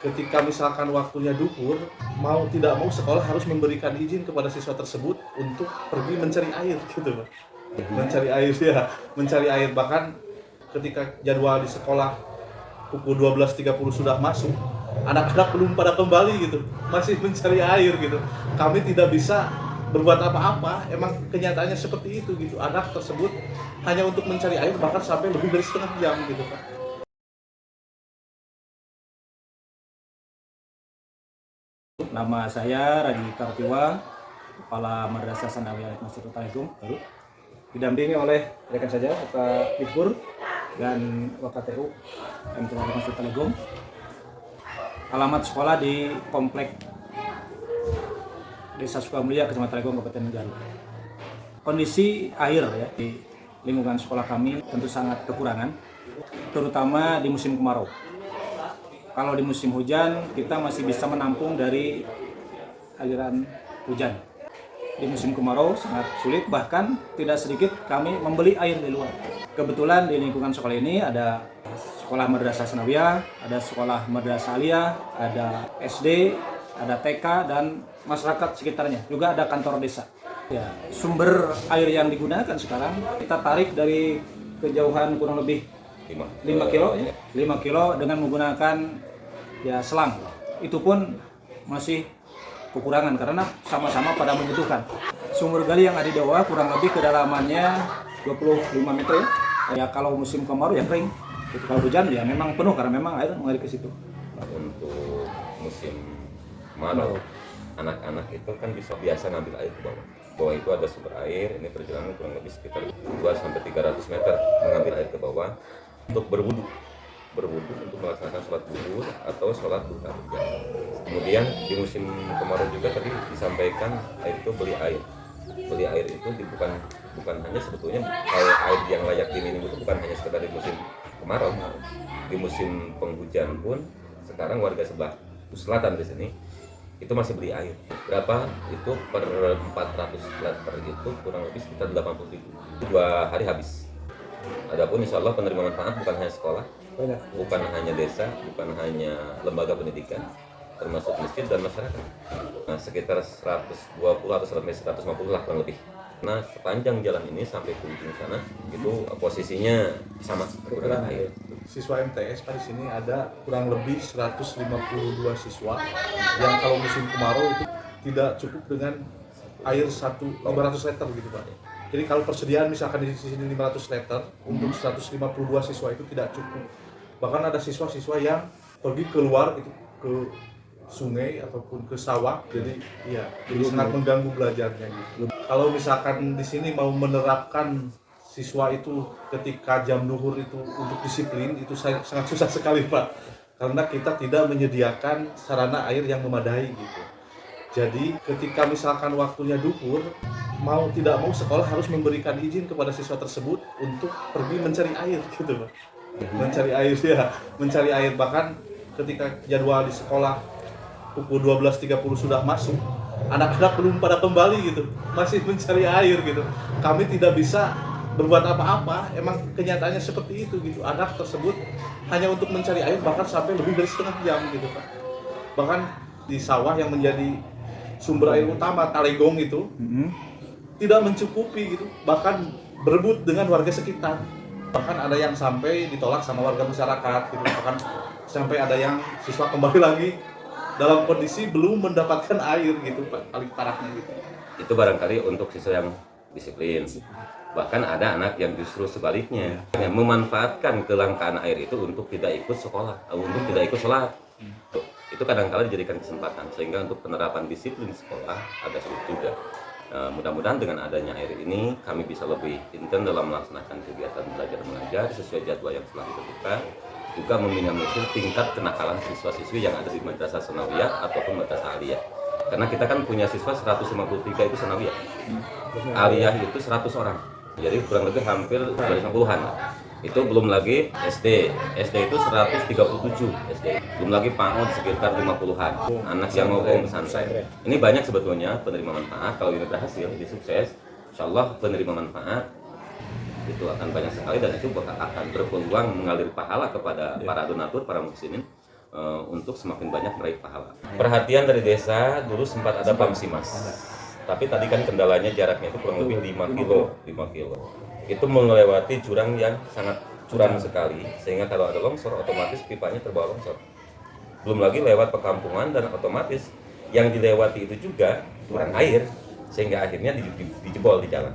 ketika misalkan waktunya duhur, mau tidak mau sekolah harus memberikan izin kepada siswa tersebut untuk pergi mencari air gitu Pak. Mencari air ya, mencari air. Bahkan ketika jadwal di sekolah pukul 12.30 sudah masuk, anak-anak belum pada kembali gitu, masih mencari air gitu. Kami tidak bisa berbuat apa-apa, emang kenyataannya seperti itu gitu. Anak tersebut hanya untuk mencari air bahkan sampai lebih dari setengah jam gitu Pak. Nama saya Raji Kartiwa, Kepala Madrasah Sanawiyah Masjid Talegong, Garut. Didampingi oleh rekan saya, Pak Ibur dan WKTU MTU Masjid Talegong. Alamat sekolah di Komplek Desa Sukamulya, Kecamatan Talegong, Kabupaten Garut. Kondisi air ya di lingkungan sekolah kami tentu sangat kekurangan, terutama di musim kemarau. Kalau di musim hujan kita masih bisa menampung dari aliran hujan. Di musim kemarau sangat sulit, bahkan tidak sedikit kami membeli air di luar. Kebetulan di lingkungan sekolah ini ada sekolah Madrasah Sanawiyah, ada sekolah Madrasah Aliyah, ada SD, ada TK dan masyarakat sekitarnya. Juga ada kantor desa. Ya, sumber air yang digunakan sekarang kita tarik dari kejauhan kurang lebih 5 kilo ya. 5 kilo dengan menggunakan ya selang. Itu pun masih kekurangan karena sama-sama pada membutuhkan. Sumber gali yang ada di bawah kurang lebih kedalamannya 25 meter ya. Ya kalau musim kemarau ya kering. Itu kalau hujan ya memang penuh karena memang air mengalir ke situ. Untuk musim kemarau, anak-anak itu kan biasa ngambil air ke bawah. Bawah itu ada sumber air, ini perjalanan kurang lebih sekitar 2-300 meter mengambil air ke bawah untuk berwudu untuk melaksanakan sholat zuhur atau sholat duha. Kemudian di musim kemarau juga tadi disampaikan air itu beli air itu bukan hanya sebetulnya air yang layak diminum itu bukan hanya sekedar di musim kemarau. Di musim penghujan pun sekarang warga sebelah selatan di sini itu masih beli air. Berapa? Itu per 400 liter itu kurang lebih sekitar 80.000. 2 hari habis. Adapun insya Allah penerima manfaat bukan hanya sekolah, bukan hanya desa, bukan hanya lembaga pendidikan, termasuk masjid dan masyarakat. Nah, sekitar 120 atau 150 lah kurang lebih. Nah, sepanjang jalan ini sampai ke ujung sana itu posisinya sama kekurangan air. Siswa MTS Pak di sini ada kurang lebih 152 siswa yang kalau musim kemarau itu tidak cukup dengan air 500 liter gitu Pak. Jadi kalau persediaan misalkan di sini 500 liter untuk 152 siswa itu tidak cukup. Bahkan ada siswa-siswa yang pergi keluar itu ke sungai ataupun ke sawah, jadi sangat mengganggu belajarnya gitu. Kalau misalkan di sini mau menerapkan siswa itu ketika jam duhur itu untuk disiplin itu sangat susah sekali Pak, karena kita tidak menyediakan sarana air yang memadai gitu. Jadi ketika misalkan waktunya duhur, mau tidak mau sekolah harus memberikan izin kepada siswa tersebut untuk pergi mencari air gitu Pak. Mencari air ya, mencari air. Bahkan ketika jadwal di sekolah pukul 12.30 sudah masuk, anak-anak belum pada kembali gitu, masih mencari air gitu. Kami tidak bisa berbuat apa-apa, emang kenyataannya seperti itu gitu. Anak tersebut hanya untuk mencari air bahkan sampai lebih dari setengah jam gitu Pak. Bahkan di sawah yang menjadi sumber air utama Talegong itu tidak mencukupi gitu, bahkan berebut dengan warga sekitar. Bahkan ada yang sampai ditolak sama warga masyarakat gitu, bahkan sampai ada yang siswa kembali lagi dalam kondisi belum mendapatkan air gitu Pak, paling parahnya gitu. Itu barangkali untuk siswa yang disiplin. Bahkan ada anak yang justru sebaliknya yang memanfaatkan kelangkaan air itu untuk tidak ikut sekolah, untuk tidak ikut sholat. Itu kadang-kala dijadikan kesempatan sehingga untuk penerapan disiplin sekolah agak sulit juga. Mudah-mudahan dengan adanya air ini kami bisa lebih intens dalam melaksanakan kegiatan belajar mengajar sesuai jadwal yang telah ditentukan, juga meminimalisir tingkat kenakalan siswa-siswi yang ada di Madrasah Sanawiyah ataupun Madrasah Aliyah. Karena kita kan punya siswa 153 itu Sanawiyah, Aliyah itu 100 orang, jadi kurang lebih hampir 250-an. Itu belum lagi SD itu 137 SD, belum lagi PAUD sekitar 50-an anak yang mau ke pesantren. Ini banyak sebetulnya penerima manfaat. Kalau ini berhasil, disukses, insya Allah penerima manfaat itu akan banyak sekali dan itu akan berpeluang mengalir pahala kepada para donatur, para muslimin untuk semakin banyak meraih pahala. Perhatian dari desa dulu sempat ada Pamsimas, tapi tadi kan kendalanya jaraknya itu kurang lebih 5 kilo. Itu melewati jurang yang sangat curam sekali, sehingga kalau ada longsor otomatis pipanya terbawa longsor. Belum lagi lewat perkampungan dan otomatis yang dilewati itu juga kurang air, sehingga akhirnya dijebol di jalan.